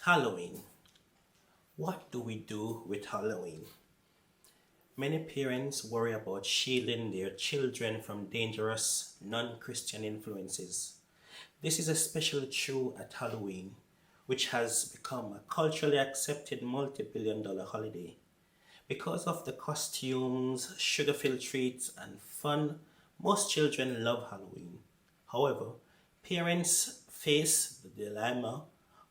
Halloween. What do we do with Halloween? Many parents worry about shielding their children from dangerous non Christian influences. This is especially true at Halloween, which has become a culturally accepted multi-billion-dollar holiday. Because of the costumes, sugar filled treats, and fun, most children love Halloween. However, parents face the dilemma: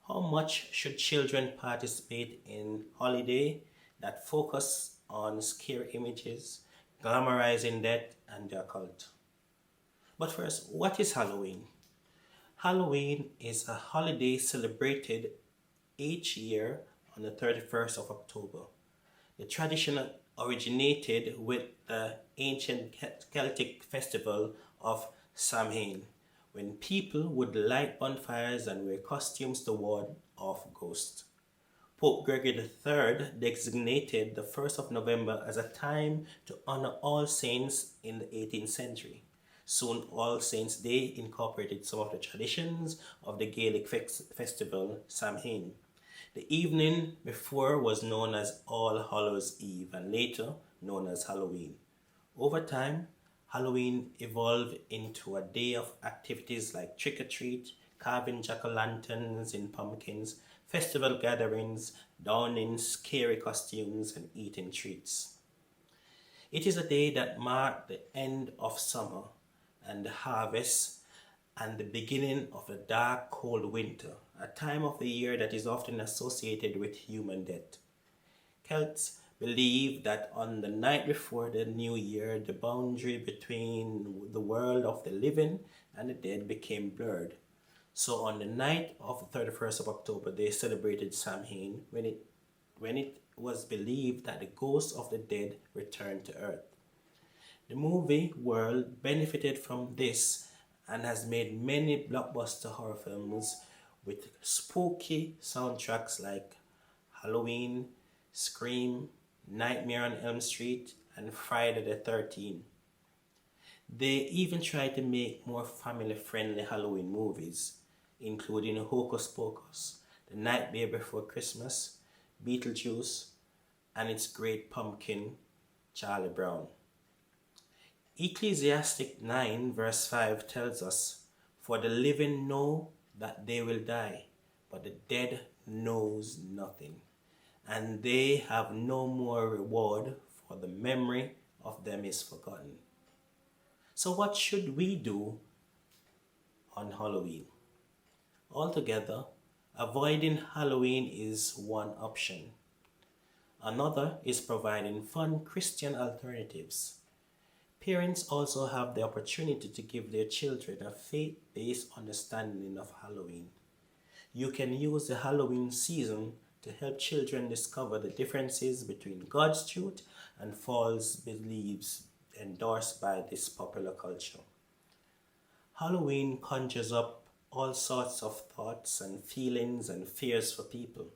how much should children participate in holiday that focus on scary images, glamorizing death and the occult? But first, what is Halloween? Halloween is a holiday celebrated each year on the 31st of October. The tradition originated with the ancient Celtic festival of Samhain, when people would light bonfires and wear costumes to ward off ghosts. Pope Gregory III designated the 1st of November as a time to honor All Saints in the 18th century. Soon, All Saints' Day incorporated some of the traditions of the Gaelic festival Samhain. The evening before was known as All Hallows' Eve and later known as Halloween. Over time, Halloween evolved into a day of activities like trick-or-treat, carving jack-o'-lanterns in pumpkins, festival gatherings, donning scary costumes, and eating treats. It is a day that marked the end of summer and the harvest and the beginning of a dark, cold winter, a time of the year that is often associated with human death. Celts believe that on the night before the new year, the boundary between the world of the living and the dead became blurred. So on the night of the 31st of October, they celebrated Samhain when it was believed that the ghosts of the dead returned to earth. The movie world benefited from this and has made many blockbuster horror films with spooky soundtracks like Halloween, Scream, Nightmare on Elm Street, and Friday the 13th. They even tried to make more family-friendly Halloween movies, including Hocus Pocus, The Nightmare Before Christmas, Beetlejuice, and its great pumpkin, Charlie Brown. Ecclesiastic 9 verse 5 tells us, "For the living know that they will die, but the dead knows nothing, and they have no more reward, for the memory of them is forgotten." So what should we do on Halloween? Altogether, avoiding Halloween is one option. Another is providing fun Christian alternatives. Parents also have the opportunity to give their children a faith-based understanding of Halloween. You can use the Halloween season to help children discover the differences between God's truth and false beliefs endorsed by this popular culture. Halloween conjures up all sorts of thoughts and feelings and fears for people.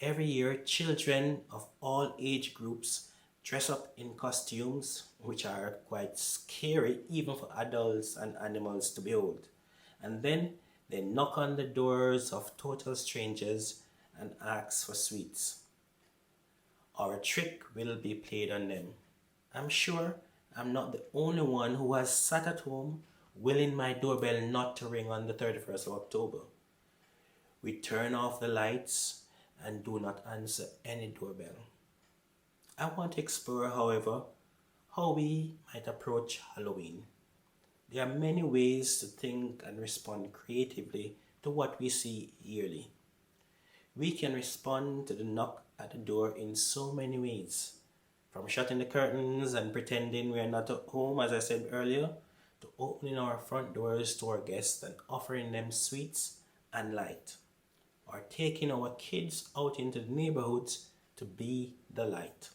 Every year, children of all age groups dress up in costumes which are quite scary even for adults and animals to behold. And then they knock on the doors of total strangers and ask for sweets. Or a trick will be played on them. I'm sure I'm not the only one who has sat at home willing my doorbell not to ring on the 31st of October. We turn off the lights and do not answer any doorbell. I want to explore, however, how we might approach Halloween. There are many ways to think and respond creatively to what we see yearly. We can respond to the knock at the door in so many ways, from shutting the curtains and pretending we are not at home, as I said earlier, to opening our front doors to our guests and offering them sweets and light, or taking our kids out into the neighborhoods to be the light.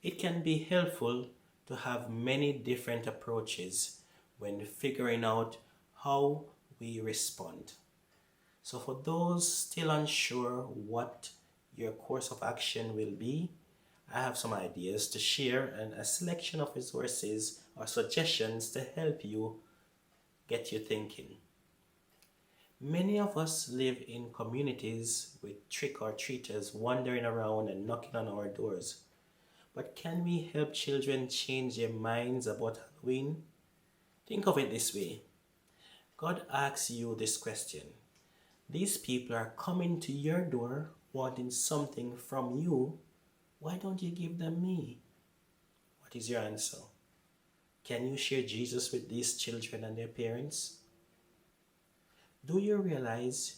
It can be helpful to have many different approaches when figuring out how we respond. So for those still unsure what your course of action will be, I have some ideas to share and a selection of resources or suggestions to help you get you thinking. Many of us live in communities with trick-or-treaters wandering around and knocking on our doors. But can we help children change their minds about Halloween? Think of it this way. God asks you this question. These people are coming to your door wanting something from you. Why don't you give them me? What is your answer? Can you share Jesus with these children and their parents? Do you realize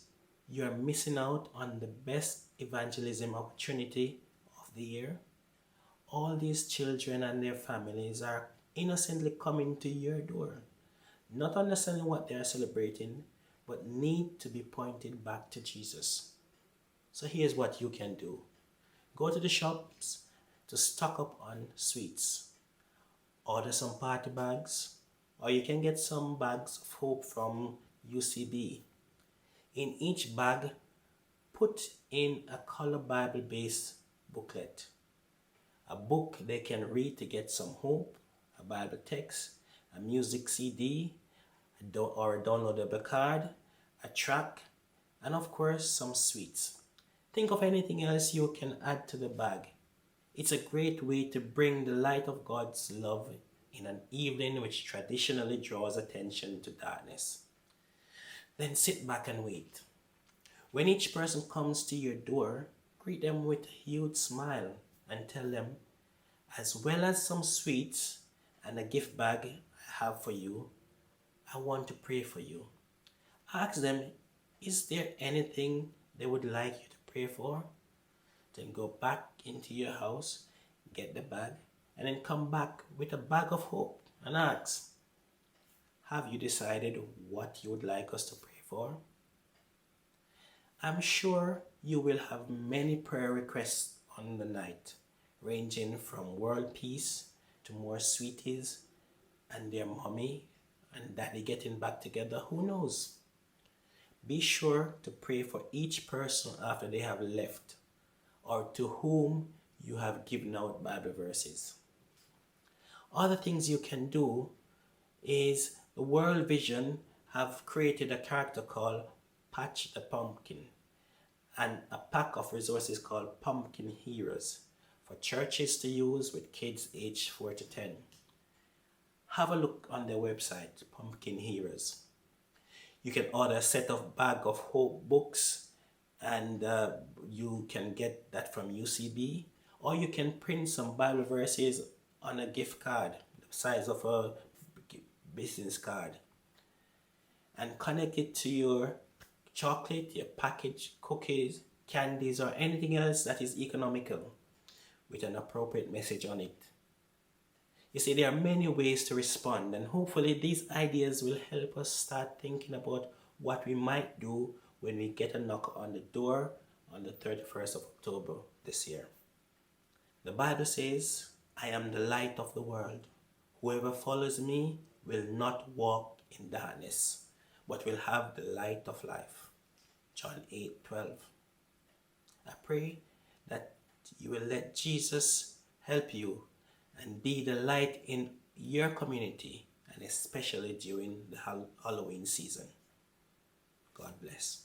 you are missing out on the best evangelism opportunity of the year? All these children and their families are innocently coming to your door, not understanding what they are celebrating, but need to be pointed back to Jesus. So here's what you can do. Go to the shops to stock up on sweets. Order some party bags, or you can get some bags of hope from UCB. In each bag, put in a color Bible-based booklet. A book they can read to get some hope, a Bible text, a music CD, or a downloadable card, a track, and of course some sweets. Think of anything else you can add to the bag. It's a great way to bring the light of God's love in an evening which traditionally draws attention to darkness. Then sit back and wait. When each person comes to your door, greet them with a huge smile and tell them, as well as some sweets and a gift bag I have for you, I want to pray for you. Ask them, is there anything they would like you to pray for? Then go back into your house, get the bag, and then come back with a bag of hope and ask, have you decided what you would like us to pray for? I'm sure you will have many prayer requests on the night, ranging from world peace to more sweeties and their mommy and daddy getting back together. Who knows? Be sure to pray for each person after they have left or to whom you have given out Bible verses. Other things you can do is the World Vision have created a character called Patch the Pumpkin and a pack of resources called Pumpkin Heroes for churches to use with kids aged 4 to 10. Have a look on their website, Pumpkin Heroes. You can order a set of Bag of Hope books and you can get that from UCB, or you can print some Bible verses on a gift card the size of a business card and connect it to your chocolate, your packaged cookies, candies, or anything else that is economical with an appropriate message on it. You see, there are many ways to respond, and hopefully these ideas will help us start thinking about what we might do when we get a knock on the door on the 31st of October this year. The Bible says, I am the light of the world. Whoever follows me will not walk in darkness, but will have the light of life. John 8:12. I pray that you will let Jesus help you and be the light in your community, and especially during the Halloween season. God bless.